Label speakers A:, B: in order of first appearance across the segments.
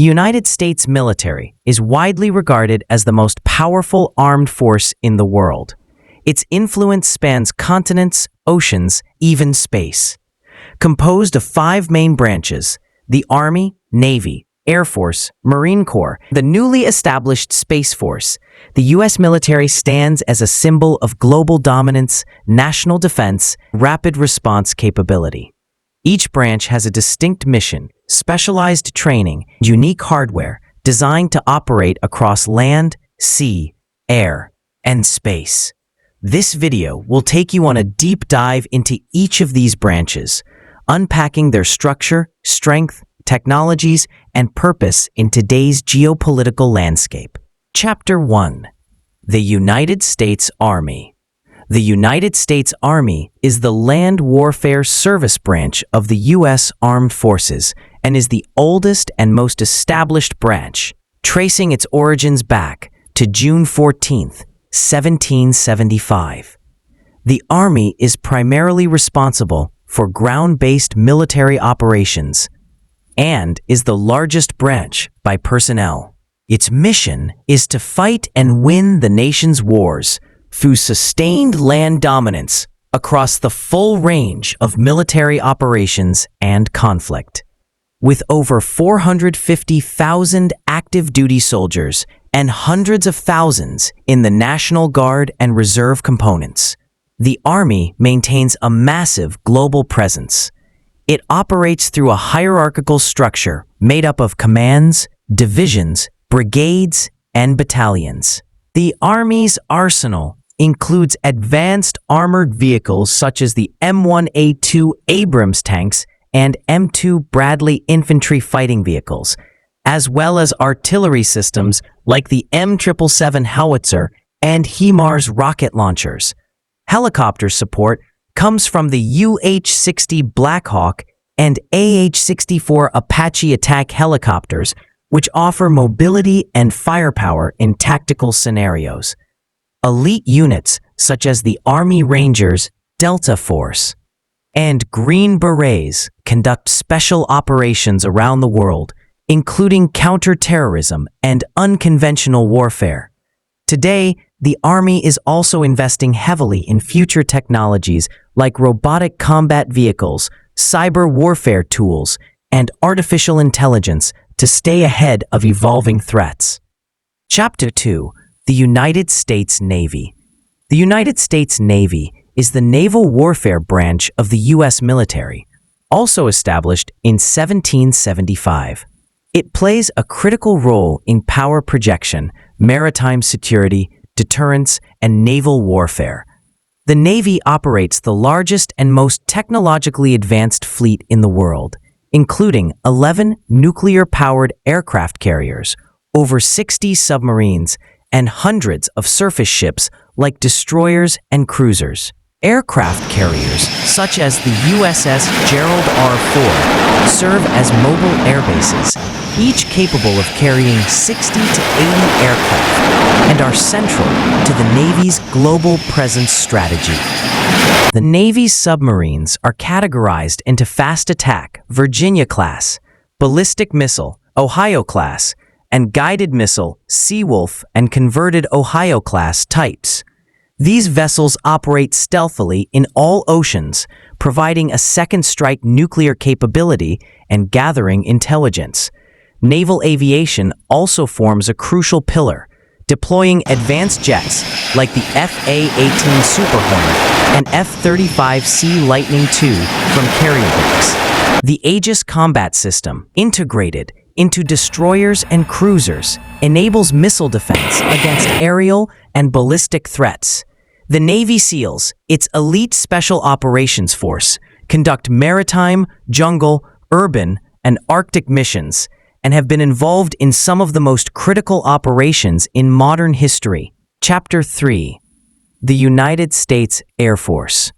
A: United States military is widely regarded as the most powerful armed force in the world. Its influence spans continents, oceans, even space. Composed of 5 main branches, the Army, Navy, Air Force, Marine Corps, the newly established Space Force, the U.S. military stands as a symbol of global dominance, national defense, rapid response capability. Each branch has a distinct mission, specialized training, unique hardware, designed to operate across land, sea, air, and space. This video will take you on a deep dive into each of these branches, unpacking their structure, strength, technologies, and purpose in today's geopolitical landscape. Chapter 1. The United States Army. The United States Army is the land warfare service branch of the U.S. Armed Forces and is the oldest and most established branch, tracing its origins back to June 14, 1775. The Army is primarily responsible for ground-based military operations and is the largest branch by personnel. Its mission is to fight and win the nation's wars through sustained land dominance across the full range of military operations and conflict. With over 450,000 active duty soldiers and hundreds of thousands in the National Guard and Reserve components, the Army maintains a massive global presence. It operates through a hierarchical structure made up of commands, divisions, brigades, and battalions. The Army's arsenal includes advanced armored vehicles such as the M1A2 Abrams tanks and M2 Bradley infantry fighting vehicles, as well as artillery systems like the M777 howitzer and HIMARS rocket launchers. Helicopter support comes from the UH-60 Black Hawk and AH-64 Apache attack helicopters, which offer mobility and firepower in tactical scenarios. Elite units such as the Army Rangers, Delta Force, and Green Berets conduct special operations around the world, including counter-terrorism and unconventional warfare. Today, the Army is also investing heavily in future technologies like robotic combat vehicles, cyber warfare tools, and artificial intelligence to stay ahead of evolving threats. Chapter 2. The United States Navy. The United States Navy is the naval warfare branch of the U.S. military, also established in 1775. It plays a critical role in power projection, maritime security, deterrence, and naval warfare. The Navy operates the largest and most technologically advanced fleet in the world, including 11 nuclear-powered aircraft carriers, over 60 submarines, and hundreds of surface ships like destroyers and cruisers. Aircraft carriers, such as the USS Gerald R. Ford, serve as mobile air bases, each capable of carrying 60 to 80 aircraft, and are central to the Navy's global presence strategy. The Navy's submarines are categorized into fast attack, Virginia-class, ballistic missile, Ohio-class, and guided missile, Seawolf, and converted Ohio-class types. These vessels operate stealthily in all oceans, providing a second-strike nuclear capability and gathering intelligence. Naval aviation also forms a crucial pillar, deploying advanced jets like the F/A-18 Super Hornet and F-35C Lightning II from carrier decks. The Aegis combat system, integrated into destroyers and cruisers, enables missile defense against aerial and ballistic threats. The Navy SEALs, its elite special operations force, conduct maritime, jungle, urban, and Arctic missions, and have been involved in some of the most critical operations in modern history. Chapter 3. The United States Air Force.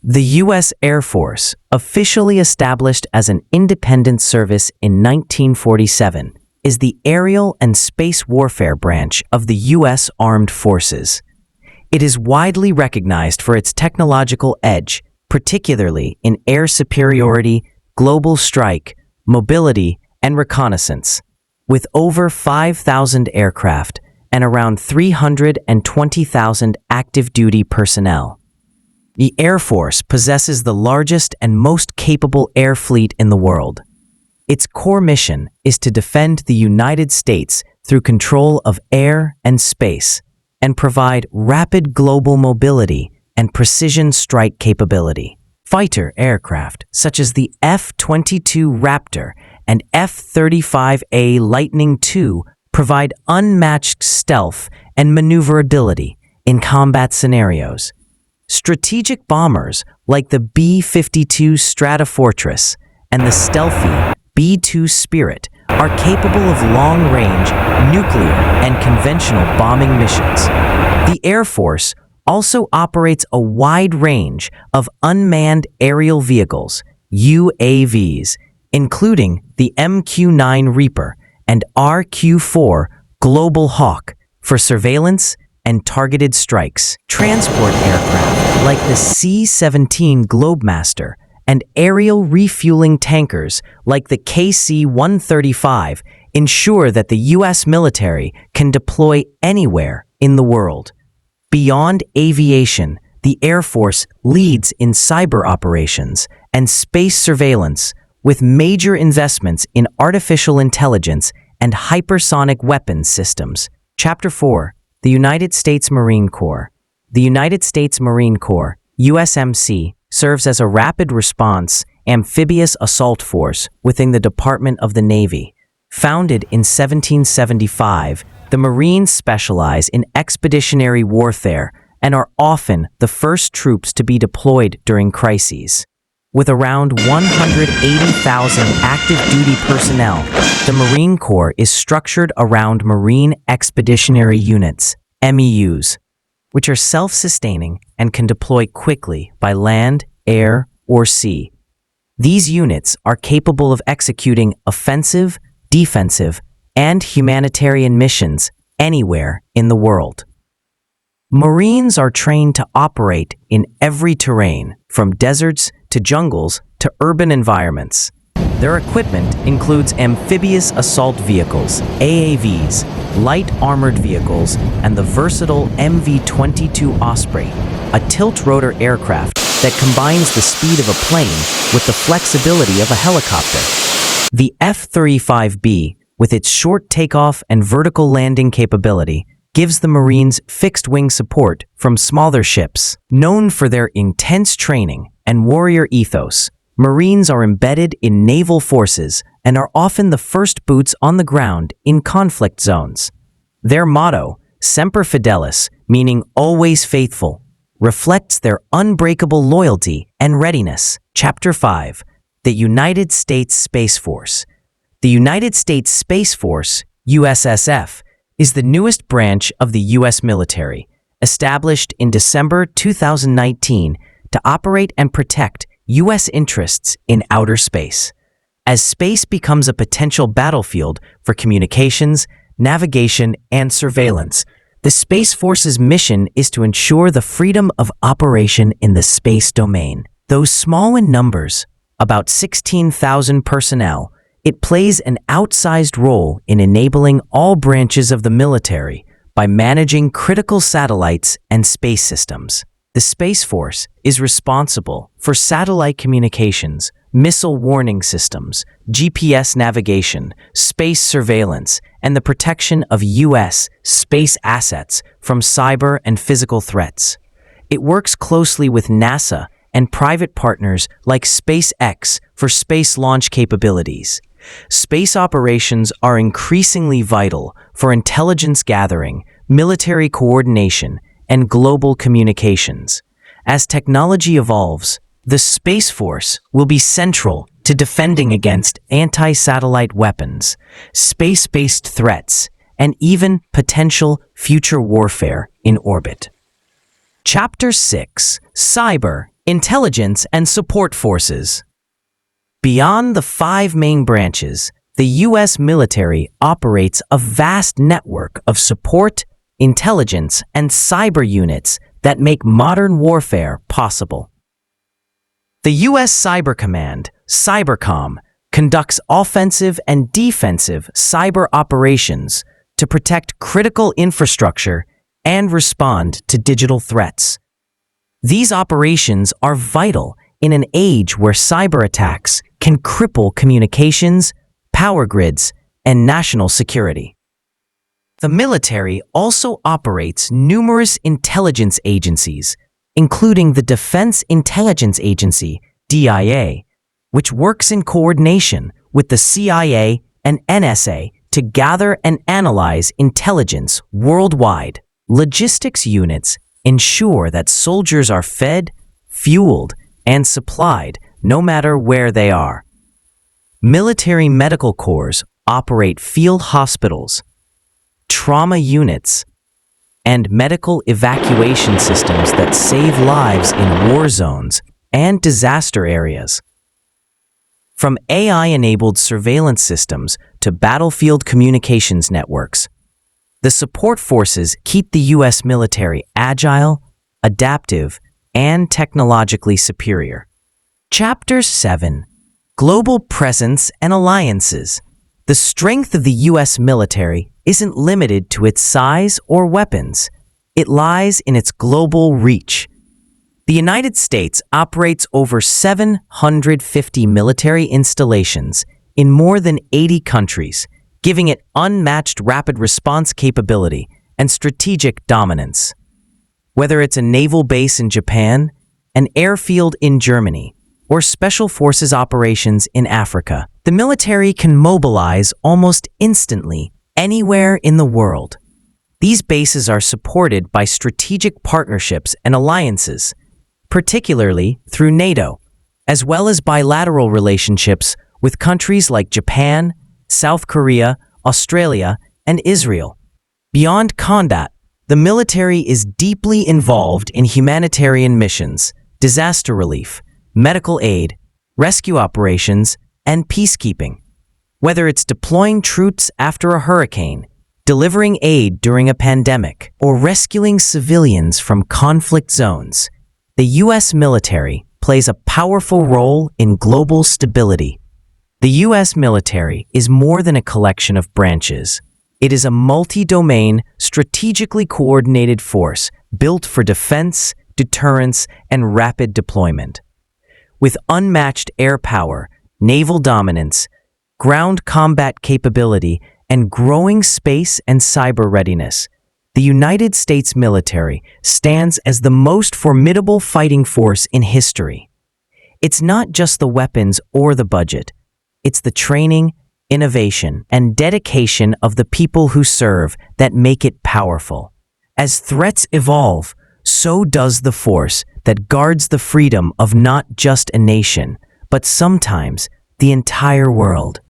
A: The U.S. Air Force, officially established as an independent service in 1947, is the aerial and space warfare branch of the U.S. Armed Forces. It is widely recognized for its technological edge, particularly in air superiority, global strike, mobility, and reconnaissance. with over 5,000 aircraft and around 320,000 active-duty personnel. The Air Force possesses the largest and most capable air fleet in the world. Its core mission is to defend the United States through control of air and space and provide rapid global mobility and precision strike capability. Fighter aircraft such as the F-22 Raptor and F-35A Lightning II provide unmatched stealth and maneuverability in combat scenarios. Strategic bombers like the B-52 Stratofortress and the stealthy B-2 Spirit are capable of long-range, nuclear, and conventional bombing missions. The Air Force also operates a wide range of unmanned aerial vehicles, UAVs, including the MQ-9 Reaper and RQ-4 Global Hawk for surveillance and targeted strikes. Transport aircraft like the C-17 Globemaster and aerial refueling tankers like the KC-135 ensure that the U.S. military can deploy anywhere in the world. Beyond aviation, the Air Force leads in cyber operations and space surveillance with major investments in artificial intelligence and hypersonic weapons systems. Chapter 4. The United States Marine Corps. The United States Marine Corps, USMC, serves as a rapid response amphibious assault force within the Department of the Navy. Founded in 1775, the Marines specialize in expeditionary warfare and are often the first troops to be deployed during crises. With around 180,000 active-duty personnel, the Marine Corps is structured around Marine Expeditionary Units, MEUs, which are self-sustaining and can deploy quickly by land, air, or sea. These units are capable of executing offensive, defensive, and humanitarian missions anywhere in the world. Marines are trained to operate in every terrain, from deserts to jungles to urban environments. Their equipment includes amphibious assault vehicles, AAVs, light armored vehicles, and the versatile MV-22 Osprey, a tilt-rotor aircraft that combines the speed of a plane with the flexibility of a helicopter. The F-35B, with its short takeoff and vertical landing capability, gives the Marines fixed-wing support from smaller ships. Known for their intense training and warrior ethos, Marines are embedded in naval forces and are often the first boots on the ground in conflict zones. Their motto, Semper Fidelis, meaning always faithful, reflects their unbreakable loyalty and readiness. Chapter 5. The United States Space Force. The United States Space Force, USSF, is the newest branch of the U.S. military, established in December 2019 to operate and protect U.S. interests in outer space. As space becomes a potential battlefield for communications, navigation, and surveillance, the Space Force's mission is to ensure the freedom of operation in the space domain. Though small in numbers, about 16,000 personnel, it plays an outsized role in enabling all branches of the military by managing critical satellites and space systems. The Space Force is responsible for satellite communications, missile warning systems, GPS navigation, space surveillance, and the protection of U.S. space assets from cyber and physical threats. It works closely with NASA and private partners like SpaceX for space launch capabilities. Space operations are increasingly vital for intelligence gathering, military coordination, and global communications. As technology evolves, the Space Force will be central to defending against anti-satellite weapons, space-based threats, and even potential future warfare in orbit. Chapter 6. Cyber, Intelligence, and Support Forces. Beyond the 5 main branches, the U.S. military operates a vast network of support, intelligence, and cyber units that make modern warfare possible. The U.S. Cyber Command, Cybercom, conducts offensive and defensive cyber operations to protect critical infrastructure and respond to digital threats. These operations are vital in an age where cyber attacks can cripple communications, power grids, and national security. The military also operates numerous intelligence agencies, including the Defense Intelligence Agency, DIA, which works in coordination with the CIA and NSA to gather and analyze intelligence worldwide. Logistics units ensure that soldiers are fed, fueled, and supplied no matter where they are. Military medical corps operate field hospitals, trauma units, and medical evacuation systems that save lives in war zones and disaster areas. From AI-enabled surveillance systems to battlefield communications networks, the support forces keep the U.S. military agile, adaptive, and technologically superior. Chapter 7: Global Presence and Alliances. The strength of the U.S. military isn't limited to its size or weapons. It lies in its global reach. The United States operates over 750 military installations in more than 80 countries, giving it unmatched rapid response capability and strategic dominance. Whether it's a naval base in Japan, an airfield in Germany, or special forces operations in Africa, the military can mobilize almost instantly anywhere in the world. These bases are supported by strategic partnerships and alliances, particularly through NATO, as well as bilateral relationships with countries like Japan, South Korea, Australia, and Israel. Beyond combat, the military is deeply involved in humanitarian missions, disaster relief, medical aid, rescue operations, and peacekeeping. Whether it's deploying troops after a hurricane, delivering aid during a pandemic, or rescuing civilians from conflict zones, the U.S. military plays a powerful role in global stability. The U.S. military is more than a collection of branches. It is a multi-domain, strategically coordinated force built for defense, deterrence, and rapid deployment. With unmatched air power, naval dominance, ground combat capability, and growing space and cyber readiness, the United States military stands as the most formidable fighting force in history. It's not just the weapons or the budget. It's the training, innovation, and dedication of the people who serve that make it powerful. As threats evolve, so does the force that guards the freedom of not just a nation, but sometimes the entire world.